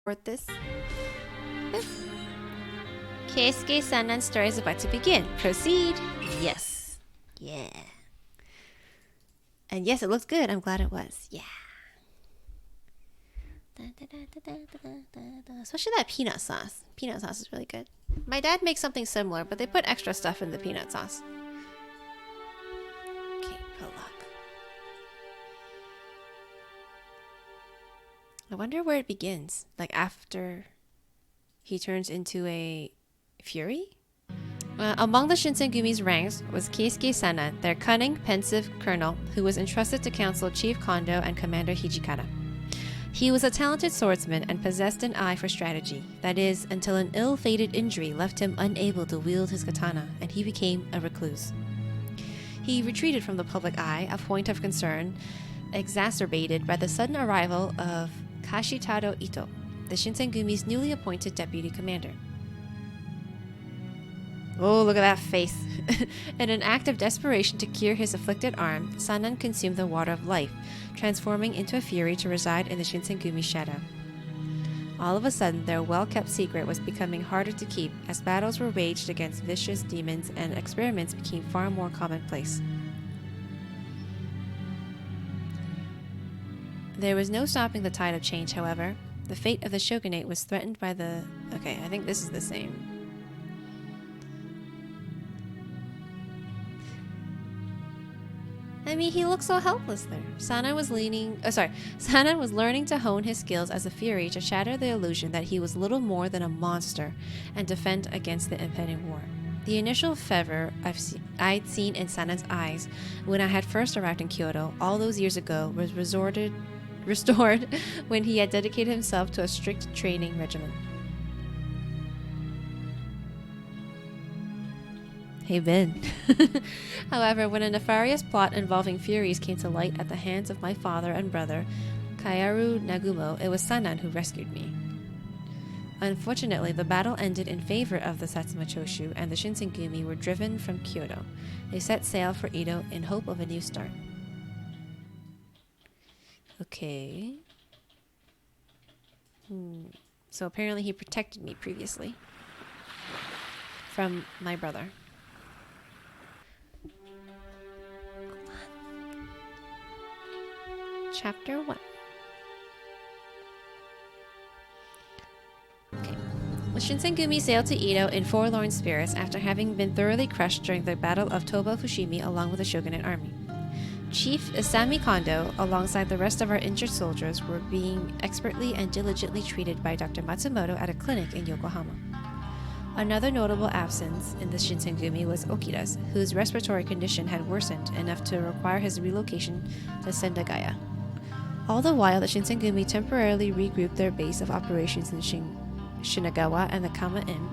Report this. Keisuke Sanan's story is about to begin. Proceed. Yes. Yeah. And yes, it looks good. I'm glad it was. Yeah. Especially that peanut sauce. Peanut sauce is really good. My dad makes something similar, but they put extra stuff in the peanut sauce. Okay, prologue. I wonder where it begins. Like after he turns into a fury? Among the Shinsengumi's ranks was Keisuke Sanan, their cunning, pensive colonel, who was entrusted to counsel Chief Kondo and Commander Hijikata. He was a talented swordsman and possessed an eye for strategy, that is, until an ill-fated injury left him unable to wield his katana, and he became a recluse. He retreated from the public eye, a point of concern exacerbated by the sudden arrival of Kashitaro Ito, the Shinsengumi's newly appointed deputy commander. Oh, look at that face. In an act of desperation to cure his afflicted arm, Sanan consumed the water of life, transforming into a fury to reside in the Shinsengumi's shadow. All of a sudden, their well-kept secret was becoming harder to keep as battles were waged against vicious demons and experiments became far more commonplace. There was no stopping the tide of change, however. The fate of the shogunate was threatened by the... Okay, I think this is the same. I mean, he looks so helpless there. Sanan was learning to hone his skills as a fury to shatter the illusion that he was little more than a monster and defend against the impending war. The initial fervor I'd seen in Sanan's eyes when I had first arrived in Kyoto all those years ago was restored when he had dedicated himself to a strict training regimen. Hey, Ben. However, when a nefarious plot involving Furies came to light at the hands of my father and brother, Kaoru Nagumo, it was Sanan who rescued me. Unfortunately, the battle ended in favor of the Satsuma Choshu, and the Shinsengumi were driven from Kyoto. They set sail for Edo in hope of a new start. Okay. So apparently he protected me previously from my brother. Chapter 1. Okay. The Shinsengumi sailed to Edo in forlorn spirits after having been thoroughly crushed during the Battle of Toba Fushimi along with the shogunate army. Chief Isami Kondo, alongside the rest of our injured soldiers, were being expertly and diligently treated by Dr. Matsumoto at a clinic in Yokohama. Another notable absence in the Shinsengumi was Okira's, whose respiratory condition had worsened enough to require his relocation to Sendagaya. All the while, the Shinsengumi temporarily regrouped their base of operations in Shinagawa and the Kama Inn,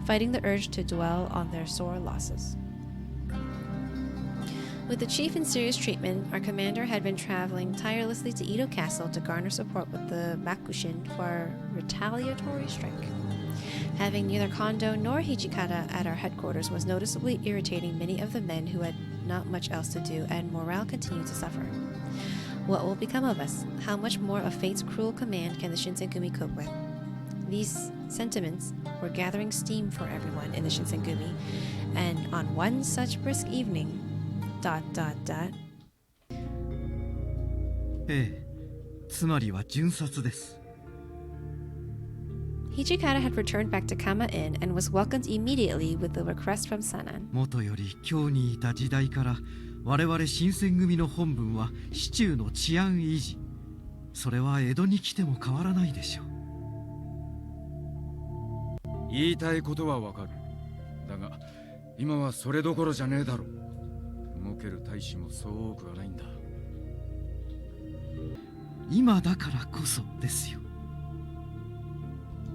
fighting the urge to dwell on their sore losses. With the chief in serious treatment, our commander had been traveling tirelessly to Edo Castle to garner support with the Makushin for our retaliatory strike. Having neither Kondo nor Hijikata at our headquarters was noticeably irritating many of the men who had not much else to do, and morale continued to suffer. What will become of us? How much more of fate's cruel command can the Shinsengumi cope with? These sentiments were gathering steam for everyone in the Shinsengumi, and on one such brisk evening... ... つまりは巡察です。 Hijikata had returned back to Kama Inn and was welcomed immediately with the request from Sanan. もとより京にいた時代から我々新選組の本分は市中の治安維持。それは江戸に来ても変わらないでしょう。言いたいことはわかる。だが今はそれどころじゃねえだろう。動ける大使もそう多くはないんだ。今だからこそですよ。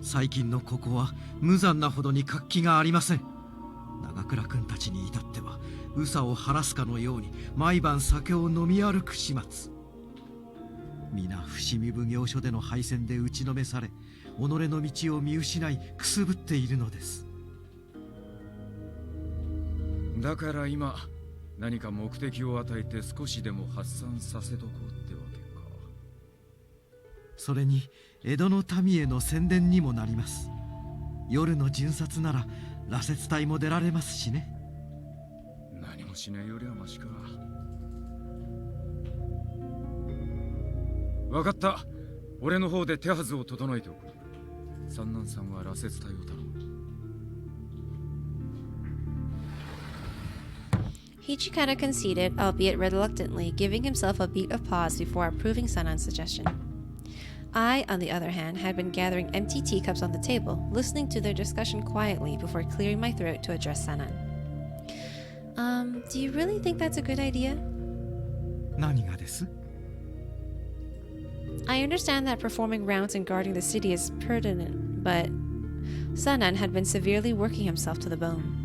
最近のここは無残なほどに活気がありません。長倉君たちに至っては憂さを晴らすかのように毎晩酒を飲み歩く始末。皆伏見奉行所での敗戦で打ちのめされ、己の道を見失いくすぶっているのです。だから今何か目的を与えて少しでも発散させとこうってわけか。それに江戸の民への宣伝にもなります。夜の巡察なら羅刹隊も出られますしね。何もしないよりはマシか。分かった。俺の方で手はずを整えておく。三男さんは羅刹隊を頼む。Hichikata conceded, albeit reluctantly, giving himself a beat of pause before approving Sanan's suggestion. I, on the other hand, had been gathering empty teacups on the table, listening to their discussion quietly before clearing my throat to address Sanan. Do you really think that's a good idea? 何がです？ I understand that performing rounds and guarding the city is pertinent, but Sanan had been severely working himself to the bone.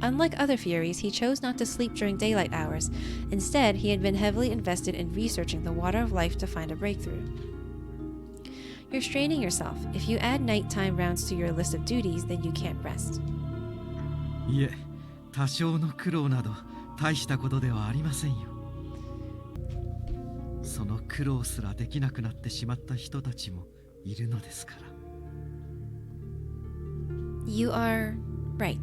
Unlike other Furies, he chose not to sleep during daylight hours. Instead, he had been heavily invested in researching the water of life to find a breakthrough. You're straining yourself. If you add nighttime rounds to your list of duties, then you can't rest. いえ、多少の苦労など大したことではありませんよ。その苦労すらできなくなってしまった人たちもいるのですから。You are right.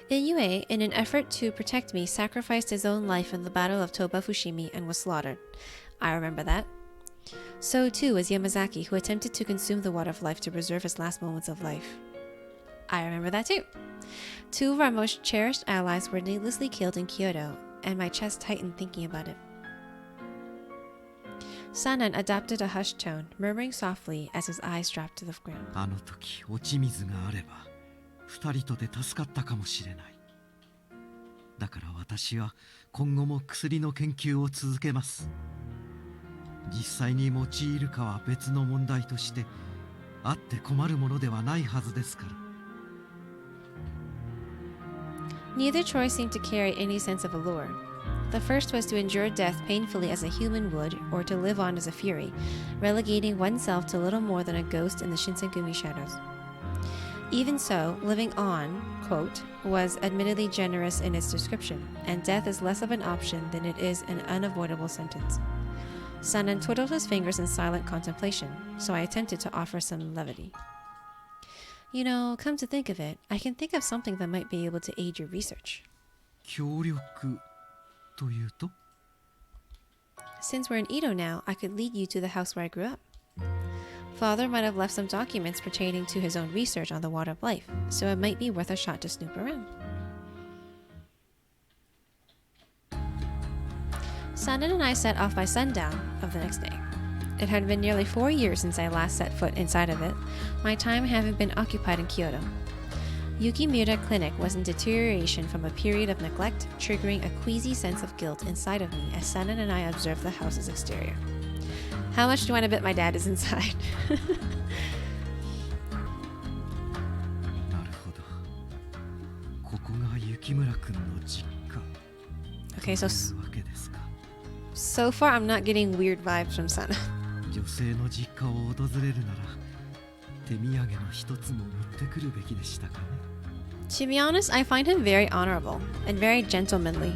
Inoue, in an effort to protect me, sacrificed his own life in the Battle of Toba Fushimi and was slaughtered. I remember that. So too was Yamazaki, who attempted to consume the water of life to preserve his last moments of life. I remember that too. Two of our most cherished allies were needlessly killed in Kyoto, and my chest tightened thinking about it. Sanan adopted a hushed tone, murmuring softly as his eyes dropped to the ground. あの時落ち水があれば二人とで助かったかもしれない。だから私は今後も薬の研究を続けます。実際に用いるかは別の問題としてあって困るものではないはずですから。Neither choice seemed to carry any sense of allure. The first was to endure death painfully as a human would, or to live on as a fury, relegating oneself to little more than a ghost in the Shinsengumi shadows. Even so, living on, quote, was admittedly generous in its description, and death is less of an option than it is an unavoidable sentence. Sanan twiddled his fingers in silent contemplation, so I attempted to offer some levity. You know, come to think of it, I can think of something that might be able to aid your research. 協力というと? Since we're in Edo now, I could lead you to the house where I grew up. Father might have left some documents pertaining to his own research on the water of life, so it might be worth a shot to snoop around. Sanan and I set off by sundown of the next day. It had been nearly 4 years since I last set foot inside of it, my time having been occupied in Kyoto. Yukimura Clinic was in deterioration from a period of neglect, triggering a queasy sense of guilt inside of me as Sanan and I observed the house's exterior. How much do you want to bet my dad is inside? なるほど。ここが雪村くんの実家。 Okay, というわけですか。so far I'm not getting weird vibes from Sanan. 女性の実家を訪れるなら手土産の一つも持ってくるべきでしたかね。To be honest, I find him very honorable and very gentlemanly.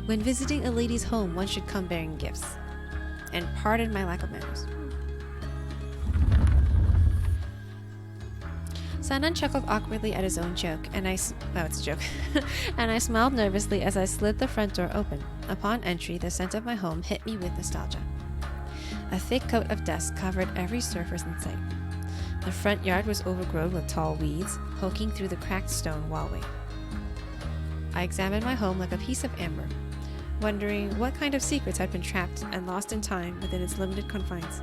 When visiting a lady's home, one should come bearing gifts. And pardon my lack of manners. Sanan chuckled awkwardly at his own joke, and it's a joke. And I smiled nervously as I slid the front door open. Upon entry, the scent of my home hit me with nostalgia. A thick coat of dust covered every surface in sight. The front yard was overgrown with tall weeds, poking through the cracked stone wallway. I examined my home like a piece of amber, wondering what kind of secrets had been trapped and lost in time within its limited confines.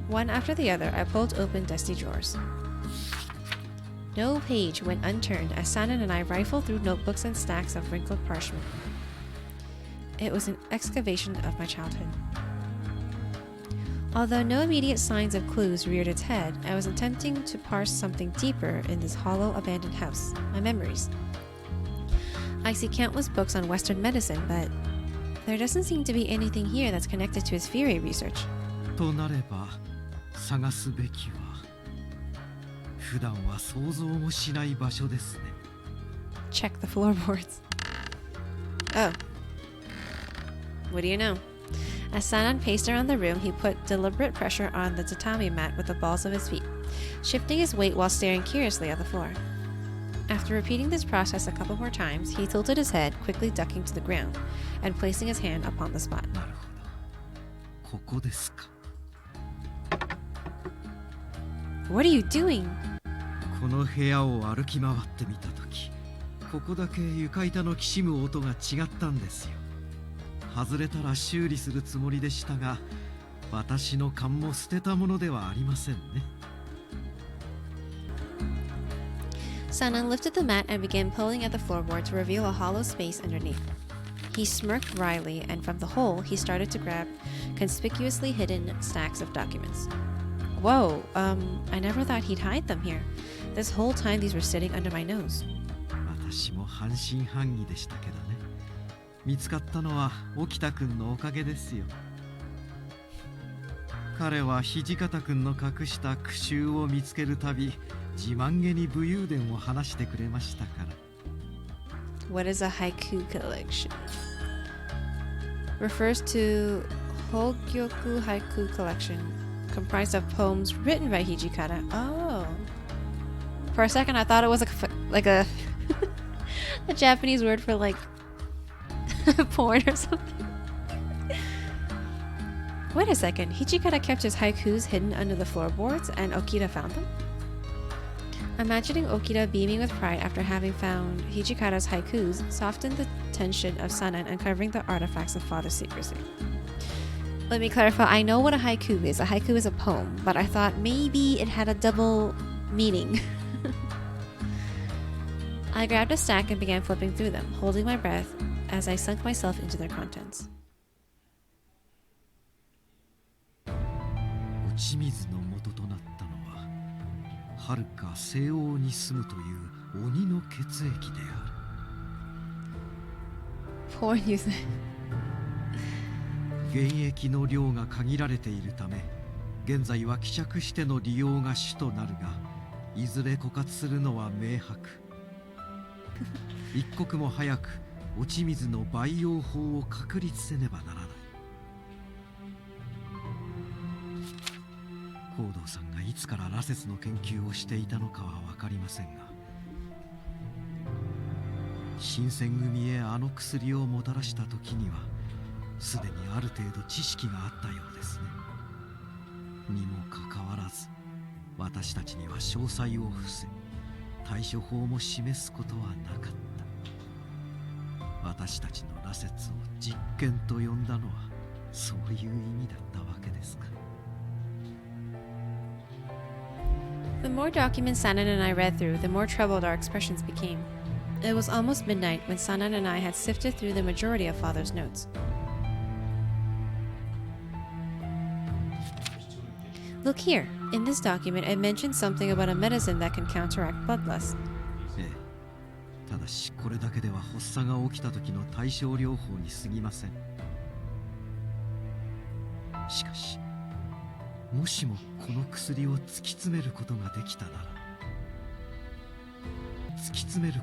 One after the other, I pulled open dusty drawers. No page went unturned as Sanan and I rifled through notebooks and stacks of wrinkled parchment. It was an excavation of my childhood. Although no immediate signs of clues reared its head, I was attempting to parse something deeper in this hollow, abandoned house, my memories. I see countless books on Western medicine, but there doesn't seem to be anything here that's connected to his Fury research. となれば探すべきは普段は想像もしない場所ですね。 Check the floorboards. Oh. What do you know? As Sanan paced around the room, he put deliberate pressure on the tatami mat with the balls of his feet, shifting his weight while staring curiously at the floor. After repeating this process a couple more times, he tilted his head, quickly ducking to the ground, and placing his hand upon the spot. なるほど。ここですか。 What are you doing? この部屋を歩き回ってみたとき、ここだけ床板のきしむ音が違ったんですよ。外れたら修理するつもりでしたが、私の勘も捨てたものではありませんね。 Sanan lifted the mat and began pulling at the floorboard to reveal a hollow space underneath. He smirked wryly, and from the hole, he started to grab conspicuously hidden stacks of documents. Whoa, I never thought he'd hide them here. This whole time these were sitting under my nose. 私も半信半疑でしたけどね。見つかったのは沖田くんのおかげですよ。彼は土方くんの隠した苦習を見つけるたび、自慢げに武勇伝を話してくれましたから。 What is a haiku collection? Refers to HAKUOKI haiku collection, comprised of poems written by Hijikata. Oh. For a second, I thought it was like a a Japanese word for like porn or something. Wait a second. Hijikata kept his haikus hidden under the floorboards, and Okita found them? Imagining Okita beaming with pride after having found Hijikata's haikus softened the tension of Sanan uncovering the artifacts of father's secrecy. Let me clarify, I know what a haiku is. A haiku is a poem, but I thought maybe it had a double meaning. I grabbed a stack and began flipping through them, holding my breath as I sunk myself into their contents. 打ち水の元となったのは、遥か西欧に住むという鬼の血液である。 Poor news. 原液の量が限られているため、現在は希釈しての利用が主となるが、いずれ枯渇するのは明白。一刻も早く落ち水の培養法を確立せねばならない。高堂さんがいつから羅刹の研究をしていたのかは分かりませんが、新選組へあの薬をもたらした時にはすでにある程度知識があったようですね。にもかかわらず私たちには詳細を伏せ、対処法も示すことはなかった。私たちの羅刹を実験と呼んだのはそういう意味だったわけですか。 The more documents Sanan and I read through, the more troubled our expressions became. It was almost midnight when Sanan and I had sifted through the majority of Father's notes. Look here. In this document, it mentions something about a medicine that can counteract bloodlust. ええ。ただしこれだけでは発作が起きた時の対症療法に過ぎません。しかし、もしもこの薬を突き詰めることができたなら、突き詰める。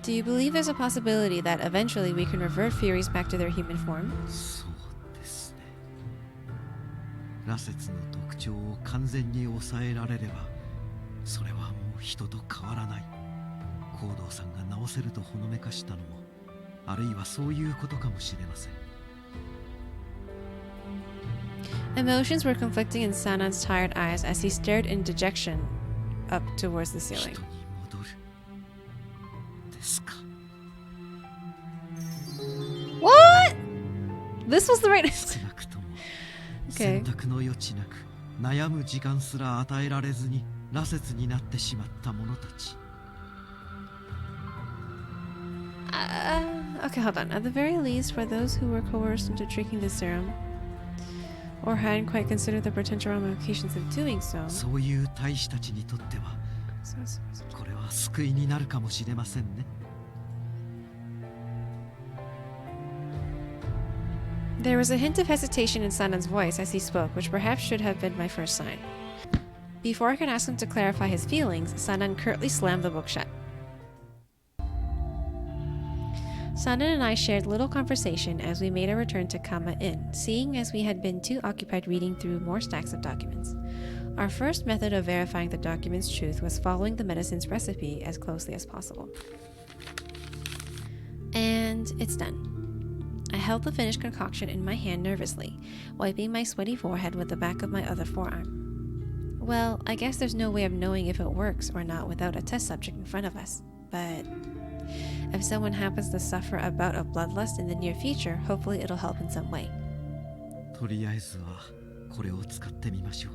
Do you believe there's a possibility that eventually we can revert Furies back to their human form? そうですね。羅刹の特徴を完全に抑えられれば、それはもう人と変わらない。高堂さんが治せるとほのめかしたのも、あるいはそういうことかもしれません。 Emotions were conflicting in Sanan's tired eyes as he stared in dejection up towards the 人 ceiling. に戻る。ですか。 What? This was the right 少なくとも Okay. 選択の余地なく悩む時間すら与えられずに羅刹になってしまった者たち。 Okay, hold on. At the very least, for those who were coerced into drinking the serum, or hadn't quite considered the potential ramifications of doing so. そういう大使たちにとってはこれは救いになるかもしれませんね。 There was a hint of hesitation in Sanan's voice as he spoke, which perhaps should have been my first sign. Before I could ask him to clarify his feelings, Sanan curtly slammed the book shut. Sanan and I shared little conversation as we made our return to Kama Inn, seeing as we had been too occupied reading through more stacks of documents. Our first method of verifying the document's truth was following the medicine's recipe as closely as possible. And it's done. I held the finished concoction in my hand nervously, wiping my sweaty forehead with the back of my other forearm. Well, I guess there's no way of knowing if it works or not without a test subject in front of us, but if someone happens to suffer a bout of bloodlust in the near future, hopefully it'll help in some way. とりあえずはこれを使ってみましょう。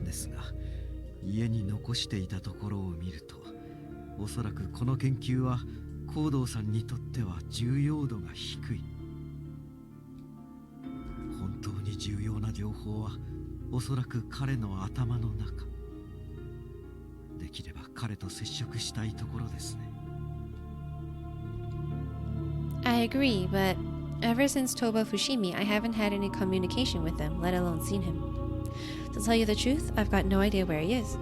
ですが、家に残していたところを見ると、おそらくこの研究は行動さんにとっては重要度が低い。本当に重要な情報はおそらく彼の頭の中。できれば彼と接触したいところですね。I agree, but ever since Toba Fushimi, I haven't had any communication with him, let alone seen him. To tell you the truth, I've got no idea where he is.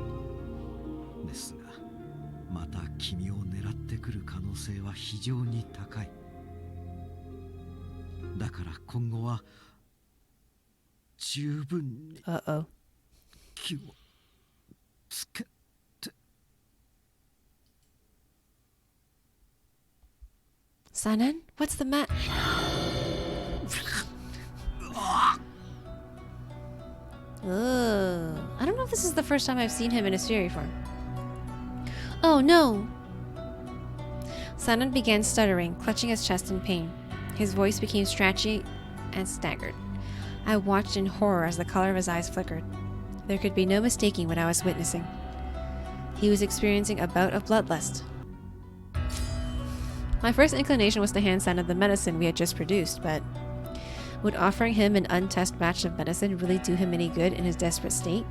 ですが、また君を狙ってくる可能性は非常に高い。だから今後は十分に気をつけて。Sanan, what's the matter? Ugh. I don't know if this is the first time I've seen him in his fairy form. Oh no! Sanan began stuttering, clutching his chest in pain. His voice became scratchy and staggered. I watched in horror as the color of his eyes flickered. There could be no mistaking what I was witnessing. He was experiencing a bout of bloodlust. My first inclination was to hand Sanan the medicine we had just produced, but would offering him an untested batch of medicine really do him any good in his desperate state?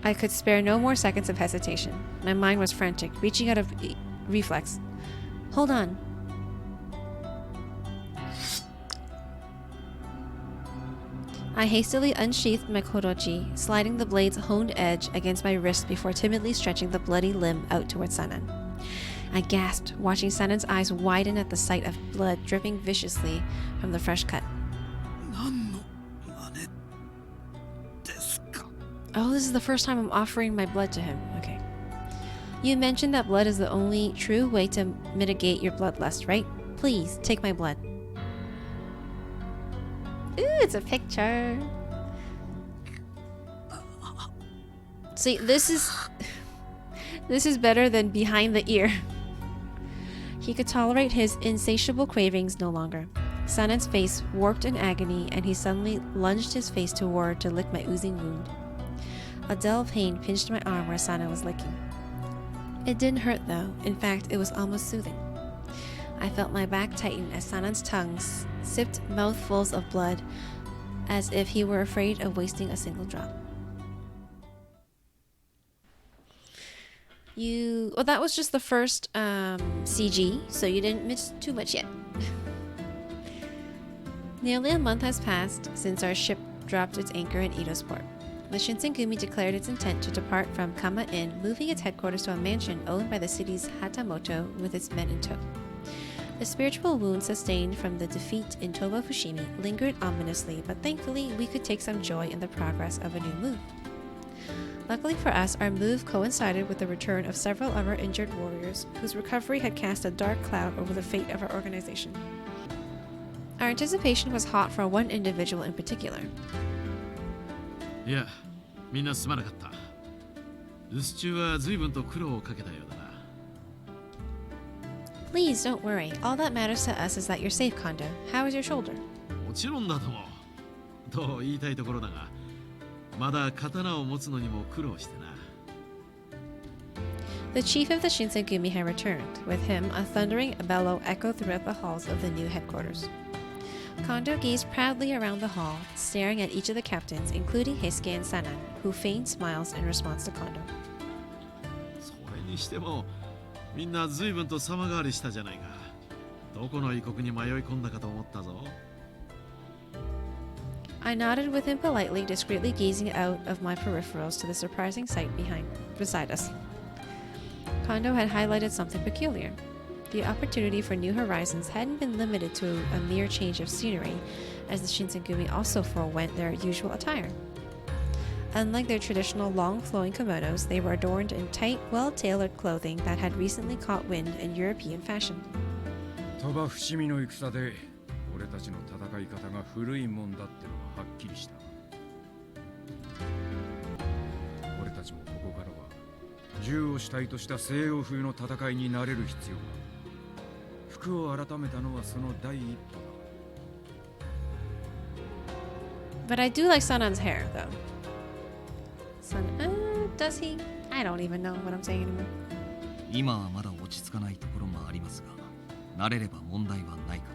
I could spare no more seconds of hesitation. My mind was frantic, reaching out of reflex. Hold on. I hastily unsheathed my korochi, sliding the blade's honed edge against my wrist before timidly stretching the bloody limb out towards Sanan. I gasped, watching Sanan's eyes widen at the sight of blood dripping viciously from the fresh cut. Oh, this is the first time I'm offering my blood to him. Okay. You mentioned that blood is the only true way to mitigate your bloodlust, right? Please, take my blood. Ooh, it's a picture. See, this is better than behind the ear. He could tolerate his insatiable cravings no longer. Sanan's face warped in agony, and he suddenly lunged his face toward to lick my oozing wound. A dull pain pinched my arm where Sanan was licking. It didn't hurt though. In fact, it was almost soothing. I felt my back tighten as Sanan's tongue sipped mouthfuls of blood, as if he were afraid of wasting a single drop. Well, that was just the first CG, so you didn't miss too much yet. Nearly a month has passed since our ship dropped its anchor in Edo port. The Shinsengumi declared its intent to depart from Kama Inn, moving its headquarters to a mansion owned by the city's Hatamoto with its men in tow. The spiritual wound sustained from the defeat in Toba Fushimi lingered ominously, but thankfully we could take some joy in the progress of a new move. Luckily for us, our move coincided with the return of several of our injured warriors, whose recovery had cast a dark cloud over the fate of our organization. Our anticipation was hot for one individual in particular. いや、みんなすまなかった。留守中は随分と苦労をかけたようだな。Please don't worry. All that matters to us is that you're safe, Kondo. How is your shoulder? もちろんだとも。と言いたいところだが、まだ刀を持つのにも苦労してな。The chief of the Shinsengumi had returned. With him, a thundering bellow echoed throughout the halls of the new headquarters. Kondo gazed proudly around the hall, staring at each of the captains, including Heisuke and Sanan, who feigned smiles in response to Kondo. それにしても、みんな随分と様変わりしたじゃないか。どこの異国に迷い込んだかと思ったぞ。I nodded with him politely, discreetly gazing out of my peripherals to the surprising sight behind me. beside us. Kondo had highlighted something peculiar. The opportunity for new horizons hadn't been limited to a mere change of scenery, as the Shinsengumi also forewent their usual attire. Unlike their traditional long flowing kimonos, they were adorned in tight, well-tailored clothing that had recently caught wind in European fashion. 鳥羽伏見の戦で俺たちの戦い方が古いもんだってのがはっきりした。俺たちもここからは銃を主体とした西洋風の戦いになれる必要が。服を改めたのはその第一歩だ。 But I do like Sanan's hair, though. Does he? I don't even know what I'm saying anymore. 今はまだ落ち着かないところもありますが、慣れれば問題はないか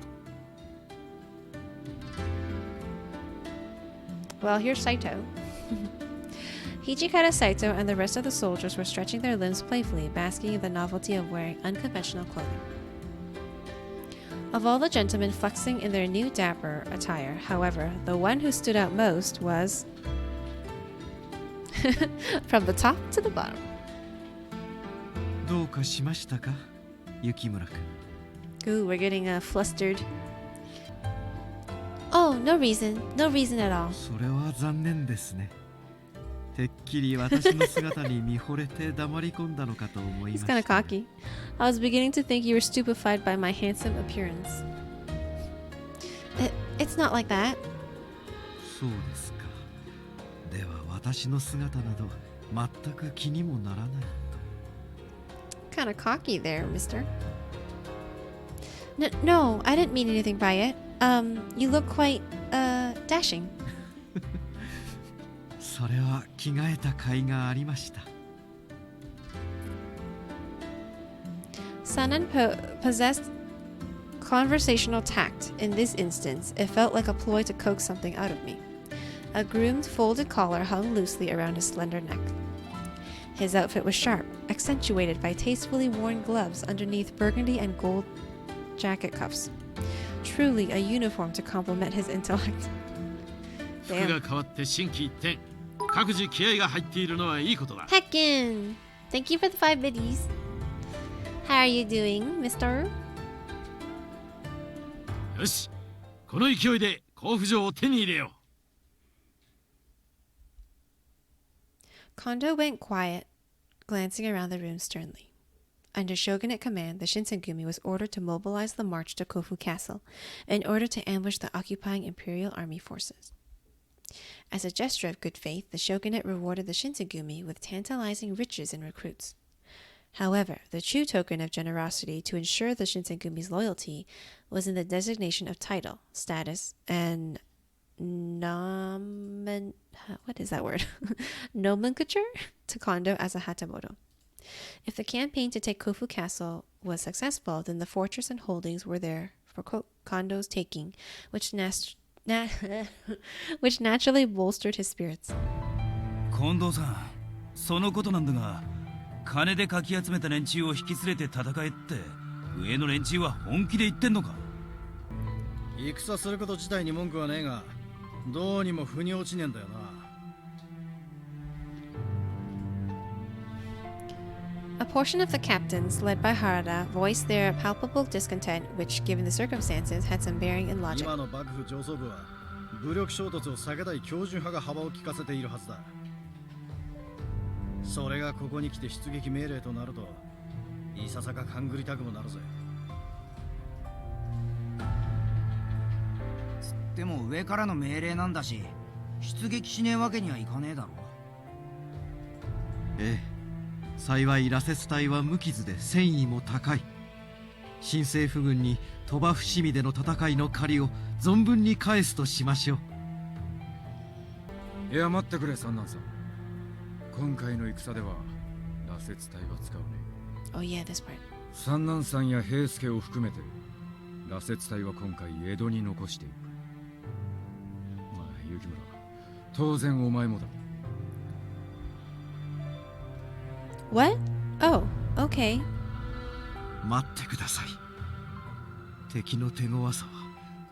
と。 Well, here's Saito. Hijikata Saito and the rest of the soldiers were stretching their limbs playfully, basking in the novelty of wearing unconventional clothing. Of all the gentlemen flexing in their new dapper attire, however, the one who stood out most was from the top to the bottom. どうかしましたか、雪村君。 Ooh, we're getting flustered. Oh, no reason at all. それは残念ですね。てっきり私の姿に見惚れて黙り込んだのかと思いま He's し kind of た。 cocky. I was beginning to think you were stupefied by my handsome appearance. It's not like that. そうですか。では私の姿など全く気にもならないと。 Kind of cocky there, mister. No, I didn't mean anything by it. You look quite, dashing. それは着替えた甲斐がありました。 Sanan possessed conversational tact. In this instance, it felt like a ploy to coax something out of me. A groomed folded collar hung loosely around his slender neck. His outfit was sharp, accentuated by tastefully worn gloves underneath burgundy and gold jacket cuffs. Truly a uniform to complement his intellect. 服が変わって心機一転、各自気合が入っているのはいいことだ。 Heckin! Thank you for the 5 biddies. How are you doing, mister? よし、この勢いで甲府城を手に入れよう。 Kondo went quiet, glancing around the room sternly. Under shogunate command, the Shinsengumi was ordered to mobilize the march to Kofu Castle in order to ambush the occupying imperial army forces. As a gesture of good faith, the shogunate rewarded the Shinsengumi with tantalizing riches and recruits. However, the true token of generosity to ensure the Shinsengumi's loyalty was in the designation of title, status, and what is that word? Nomenclature to Kondo as a Hatamoto. If the campaign to take Kofu Castle was successful, then the fortress and holdings were there for Kondo's taking, which naturally bolstered his spirits. 近藤さん、そのことなんだが、金でかき集めた連中を引き連れて戦えって上の連中は本気で言ってんのか。戦すること自体に文句はねえが、どうにも腑に落ちねえんだよな。A portion of the captains, led by Harada, voiced their palpable discontent, which, given the circumstances, had some bearing in logic. 今の幕府上層部は武力衝突を避けたい標準派が幅を利かせているはずだ。それがここに来て出撃命令となると、いささか勘ぐりたくもなるぜ。でも上からの命令なんだし、出撃しねえわけにはいかねえだろ。ええ、幸い羅刹隊は無傷で戦意も高い。新政府軍に鳥羽伏見での戦いの借りを存分に返すとしましょう。いや待ってくれ、三男さん。今回の戦では羅刹隊は使うね。 Oh yeah, this part. 三男さんや平助を含めて羅刹隊は今回江戸に残していく。まあ雪村、当然お前もだ。 What? Oh, okay. 待ってください。敵の手強さは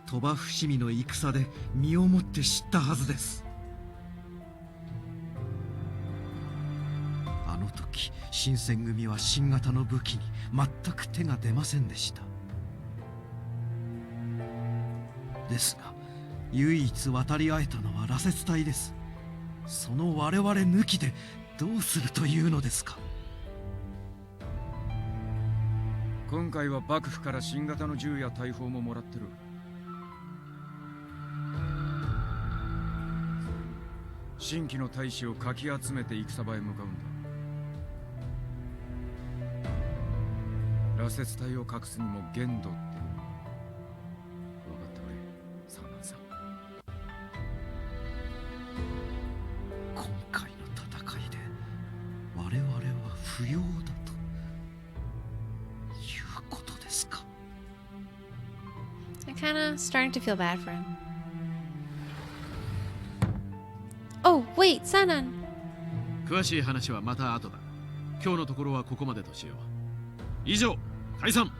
鳥羽伏見の戦で身をもって知ったはずです。あのの時新選組は新型の武器に全く手が出ませんでした。ですが唯一渡り合えたのは羅刹隊です。その我々抜きでどうするというのですか。今回は幕府から新型の銃や大砲ももらってる。新規の大使をかき集めて戦場へ向かうんだ。羅刹隊を隠すにも限度って。分かってくれ、サナンさん。今回の戦いで我々は不要だということですか。 I'm kinda starting to feel bad for him. Oh, wait, Sanan! 詳しい話はまた後だ。今日のところはここまでとしよう。以上、解散。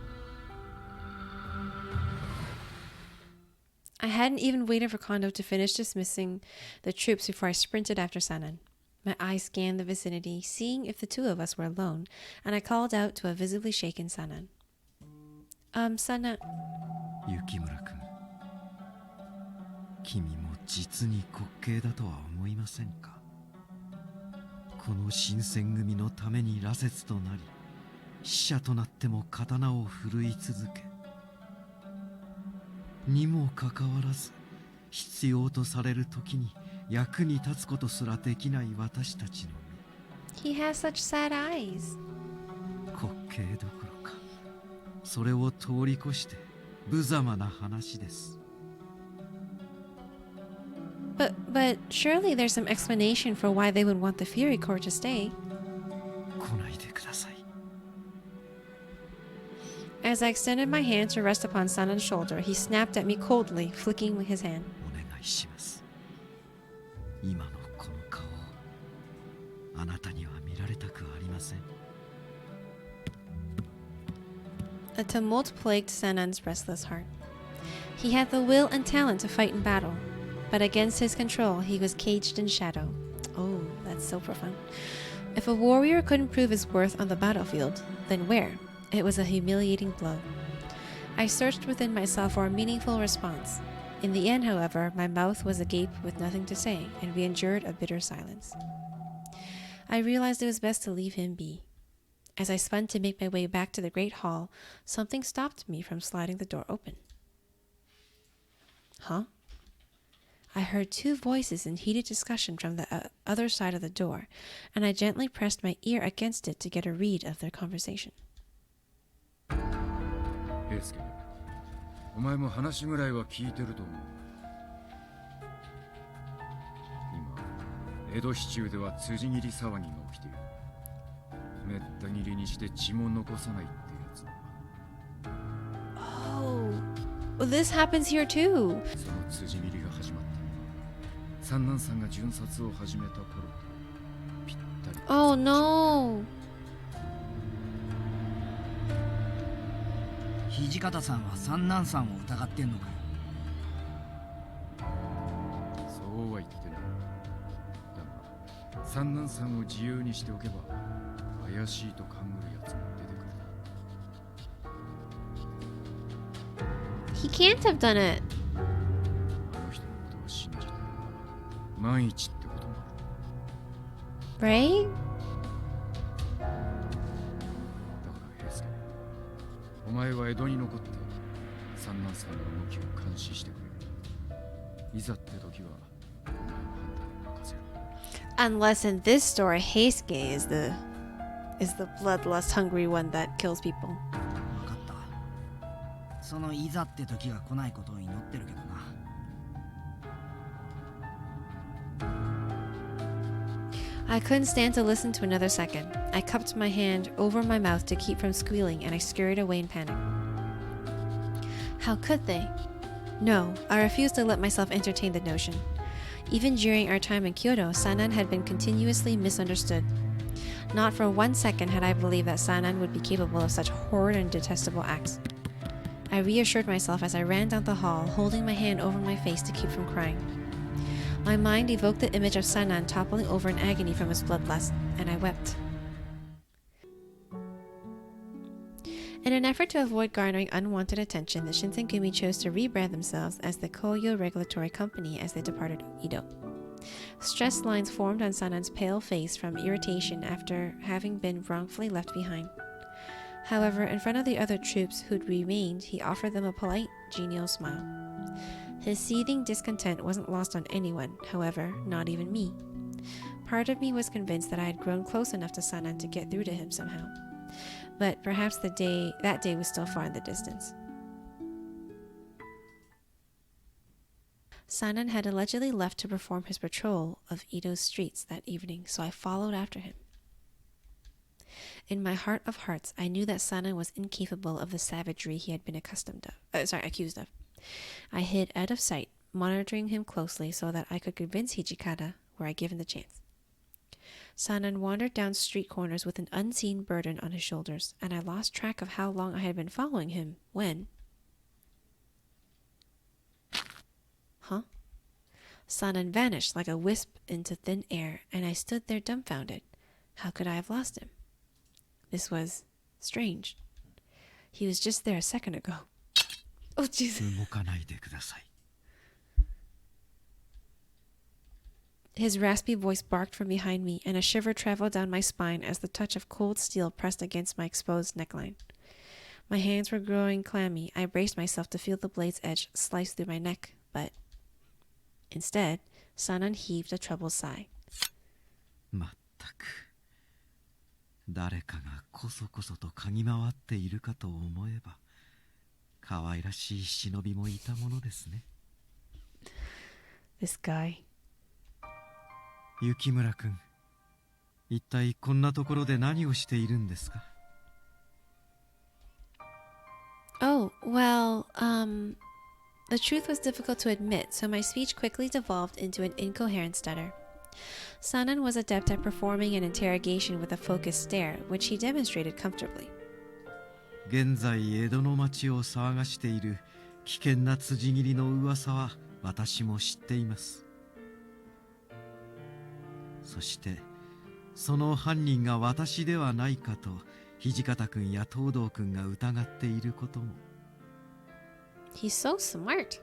I hadn't even waited for Kondo to finish dismissing the troops before I sprinted after Sanan. My eyes scanned the vicinity, seeing if the two of us were alone, and I called out to a visibly shaken Sanan. Sanan... 雪村君、君も実に滑稽だとは思いませんか。この新選組のために羅刹となり、死者となっても刀を振るい続け、にもかかわらず必要とされる時に役に立つことすらできない私たちのHe has such sad eyes. 滑稽どころか、それを通り越して無様な話です。But surely there's some explanation for why they would want the Fury Court to stay. 来ないでください。 As I extended my hand to rest upon Sanan's shoulder, he snapped at me coldly, flicking his hand. お願いします。今のこの顔をあなたには見られたくありません。 A tumult plagued Sanan's restless heart. He had the will and talent to fight in battle, but against his control, he was caged in shadow. Oh, that's so profound. If a warrior couldn't prove his worth on the battlefield, then where? It was a humiliating blow. I searched within myself for a meaningful response. In the end, however, my mouth was agape with nothing to say, and we endured a bitter silence. I realized it was best to leave him be. As I spun to make my way back to the great hall, something stopped me from sliding the door open. Huh? I heard two voices in heated discussion from the other side of the door, and I gently pressed my ear against it to get a read of their conversation. 平介、お前も話ぐらいは聞いてると思う。今、江戸市中では辻斬り騒ぎが起きている。めった切りにして血も残さないってやつだ。Oh, well, this happens here too. その辻斬りが始まったのは、三男さんが巡察を始めた頃とぴったり。Oh no. 土方さんは三男さんを疑ってんのかよ。そうは言ってない。だが三男さんを自由にしておけば怪しいと勘ぐるやつも出てくる。 He can't have done it. あの人のことを信じて万一ってこともある。 Right? だから平介、お前は江戸に残って三男さんの動きを監視してくれ。いざって時はお前の判断に任せる。 Unless in this story, Heisuke is the bloodlust hungry one that kills people. 分かった。そのいざって時が来ないことを祈ってるけどな。I couldn't stand to listen to another second. I cupped my hand over my mouth to keep from squealing, and I scurried away in panic. How could they? No, I refused to let myself entertain the notion. Even during our time in Kyoto, Sanan had been continuously misunderstood. Not for 1 second had I believed that Sanan would be capable of such horrid and detestable acts. I reassured myself as I ran down the hall, holding my hand over my face to keep from crying. My mind evoked the image of Sanan toppling over in agony from his bloodlust, and I wept. In an effort to avoid garnering unwanted attention, the Shinsengumi chose to rebrand themselves as the Koyo Regulatory Company as they departed Edo. Stress lines formed on Sanan's pale face from irritation after having been wrongfully left behind. However, in front of the other troops who'd remained, he offered them a polite, genial smile. His seething discontent wasn't lost on anyone, however, not even me. Part of me was convinced that I had grown close enough to Sanan to get through to him somehow. But perhaps that day was still far in the distance. Sanan had allegedly left to perform his patrol of Edo's streets that evening, so I followed after him. In my heart of hearts, I knew that Sanan was incapable of the savagery he had been accused of. I hid out of sight, monitoring him closely so that I could convince Hijikata were I given the chance. Sanan wandered down street corners with an unseen burden on his shoulders, and I lost track of how long I had been following him when... Sanan vanished like a wisp into thin air, and I stood there dumbfounded. How could I have lost him? This was strange. He was just there a second ago. Oh, Jesus. 動かないでください。 His raspy voice barked from behind me, and a shiver traveled down my spine as the touch of cold steel pressed against my exposed neckline. My hands were growing clammy. I braced myself to feel the blade's edge slice through my neck, but instead, Sanan heaved a troubled sigh. まったく。誰かがこそこそと嗅ぎ回っているかと思えば、可愛らしい忍びもいたものですね。This guy. 雪村くん、一体こんなところで何をしているんですか? Oh, well, the truth was difficult to admit, so my speech quickly devolved into an incoherent stutter. Sanan was adept at performing an interrogation with a focused stare, which he demonstrated comfortably. 現在江戸の町を騒がしている危険な辻斬りの噂は私も知っています。そしてその犯人が私ではないかと土方君や東堂君が疑っていることも。He's so smart.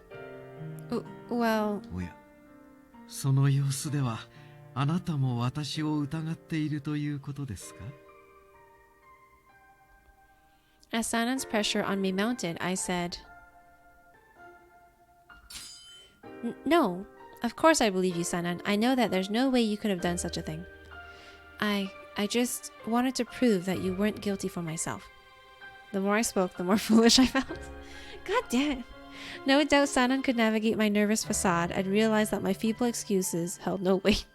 Well... おや、その様子ではあなたも私を疑っているということですか? As Sanan's pressure on me mounted, I said, No, of course I believe you, Sanan. I know that there's no way you could have done such a thing. I just wanted to prove that you weren't guilty for myself. The more I spoke, the more foolish I felt. God damn it. No doubt Sanan could navigate my nervous facade and realize that my feeble excuses held no weight.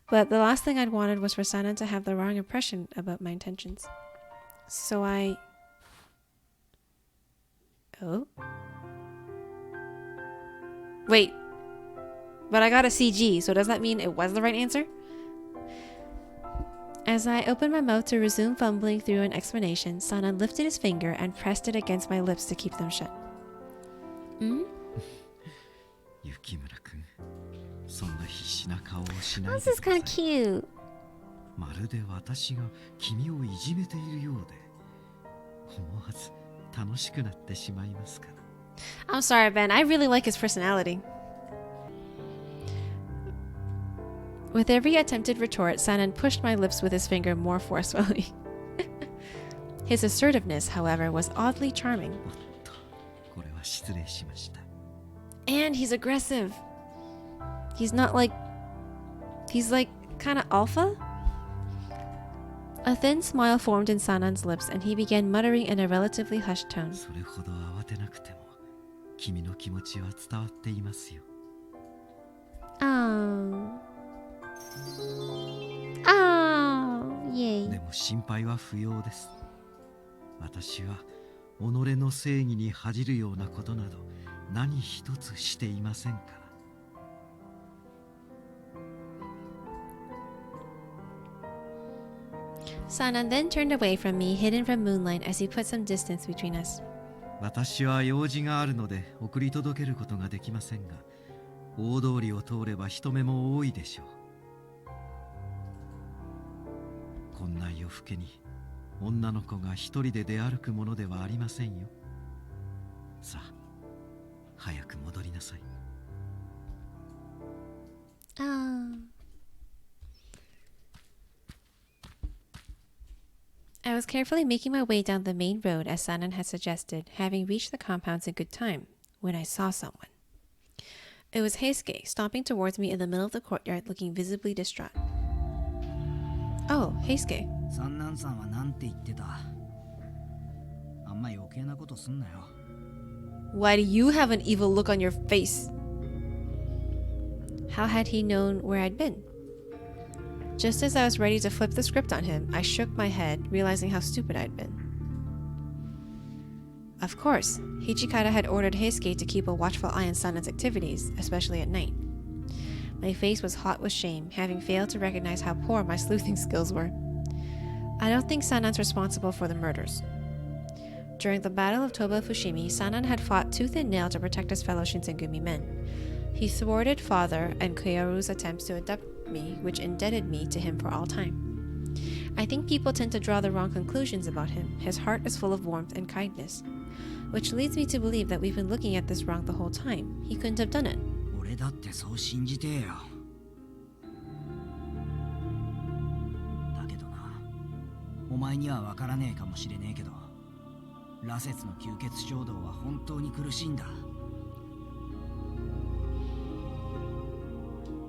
But the last thing I'd wanted was for Sanan to have the wrong impression about my intentions. So I... Oh? Wait. But I got a CG, so does that mean it was the right answer? As I opened my mouth to resume fumbling through an explanation, Sanan lifted his finger and pressed it against my lips to keep them shut. Hmm? 雪村君、そんな必死な顔をしないで This くだ is さ kind い。 of cute. まるで私が君をいじめているようで、思わず楽しくなってしまいますから。 I'm sorry, Ben. I really like his personality. With every attempted retort, Sanan pushed my lips with his finger more forcefully. His assertiveness, however, was oddly charming. おっと、これは失礼しました。 And he's aggressive. He's like kind of alpha? A thin smile formed in Sanan's lips, and he began muttering in a relatively hushed tone. それほど慌てなくても、君の気持ちは伝わっていますよ。 Oh. Oh, yay. でも心配は不要です。私は己の正義に恥じるようなことなど何一つしていませんから。 Sanan then turned away from me, hidden from moonlight, as he put some distance between us. 私は用事があるので送り届けることができませんが、大通りを通れば人目も多いでしょう。こんな夜更けに女の子が一人で出歩くものではありませんよ。さあ、早く戻りなさい。I was carefully making my way down the main road as Sanan had suggested, having reached the compounds in good time, when I saw someone. It was Heisuke, stomping towards me in the middle of the courtyard, looking visibly distraught. Oh, Heisuke. 三男さんはなんて言ってた？あんま余計なことすんなよ。 Why do you have an evil look on your face? How had he known where I'd been? Just as I was ready to flip the script on him, I shook my head, realizing how stupid I'd been. Of course, Hichikata had ordered Heisuke to keep a watchful eye on Sanan's activities, especially at night. My face was hot with shame, having failed to recognize how poor my sleuthing skills were. I don't think Sanan's responsible for the murders. During the Battle of Toba Fushimi, Sanan had fought tooth and nail to protect his fellow Shinsengumi men. He thwarted father and Kyoru's attempts to abduct me, which indebted me to him for all time. I think people tend to draw the wrong conclusions about him. His heart is full of warmth and kindness, which leads me to believe that we've been looking at this wrong the whole time. He couldn't have done it. 俺だってそう信じてえよ。だけどな、お前には分からねえかもしれねえけど、羅刹の吸血衝動は本当に苦しいんだ。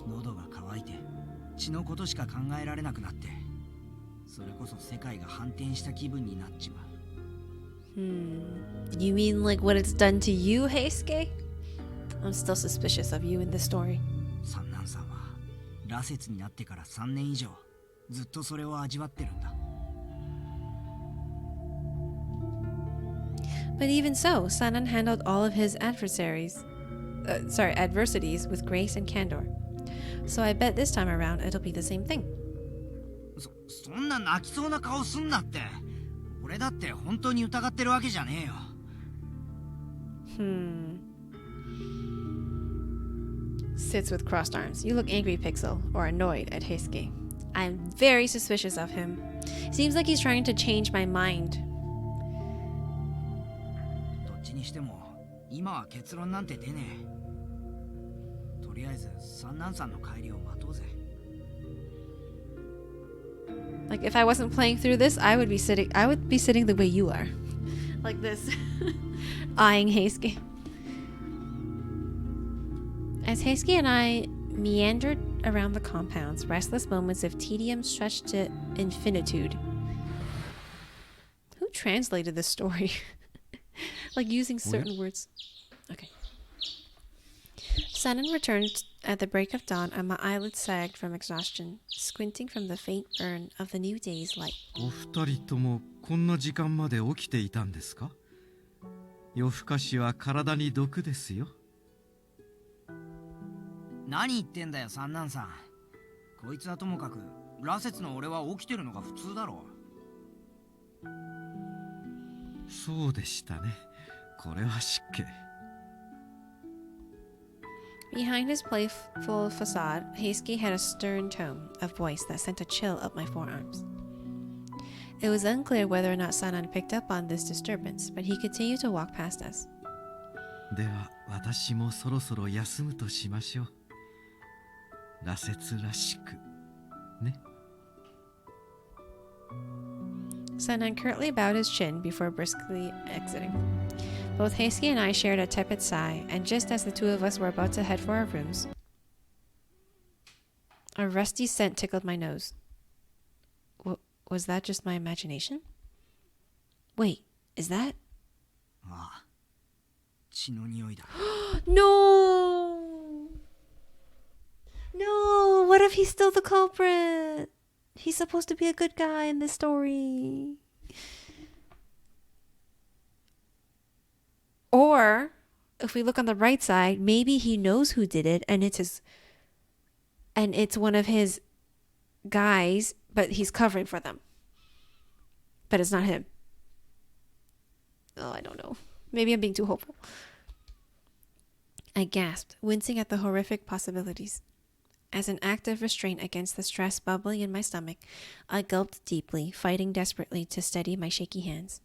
喉が渇いて血のことしか考えられなくなって、それこそ世界が反転した気分になっちまう。You mean like what it's done to you, Heisuke? I'm still suspicious of you in this story. 三男さんは羅刹になってから3年以上ずっとそれを味わってるんだ。 But even so, Sanan handled all of his adversities with grace and candor. So I bet this time around it'll be the same thing. そんな泣きそうな顔すんなって。俺だって本当に疑ってるわけじゃねえよ。Sits with crossed arms. You look angry, Pixel, or annoyed at Heisuke. I'm very suspicious of him. Seems like he's trying to change my mind. どっちにしても今は結論なんて出ねえ。とりあえず三男さんの帰りを待とうぜ。 Like if I wasn't playing through this, I would be sitting the way you are. Like this. Eyeing Heisuke. As Heisuke and I meandered around the compounds, restless moments of tedium stretched to infinitude. Who translated this story? Like using certain words. Okay. Sanan returned at the break of dawn, and my eyelids sagged from exhaustion, squinting from the faint burn of the new day's light. お二人ともこんな時間まで起きていたんですか？夜更かしは体に毒ですよ。何言ってんだよ三男さん。こいつはともかく羅刹の俺は起きてるのが普通だろう。そうでしたね。これは失敬。Behind his playful facade, Heisuke had a stern tone of voice that sent a chill up my forearms. It was unclear whether or not Sanan picked up on this disturbance, but he continued to walk past us. では私もそろそろ休むとしましょう。羅刹らしくね。Sanan curtly bowed his chin before briskly exiting. Both Heisuke and I shared a tepid sigh, and just as the two of us were about to head for our rooms, a rusty scent tickled my nose. Was that just my imagination? Wait, is that? ああ、血の匂いだ。 No! No! What if he's still the culprit? He's supposed to be a good guy in this story. Or, if we look on the right side, maybe he knows who did it, and it's one of his guys, but he's covering for them. But it's not him. Oh, I don't know. Maybe I'm being too hopeful. I gasped, wincing at the horrific possibilities. As an act of restraint against the stress bubbling in my stomach, I gulped deeply, fighting desperately to steady my shaky hands.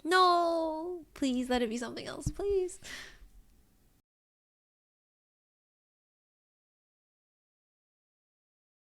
No! Please let it be something else, please.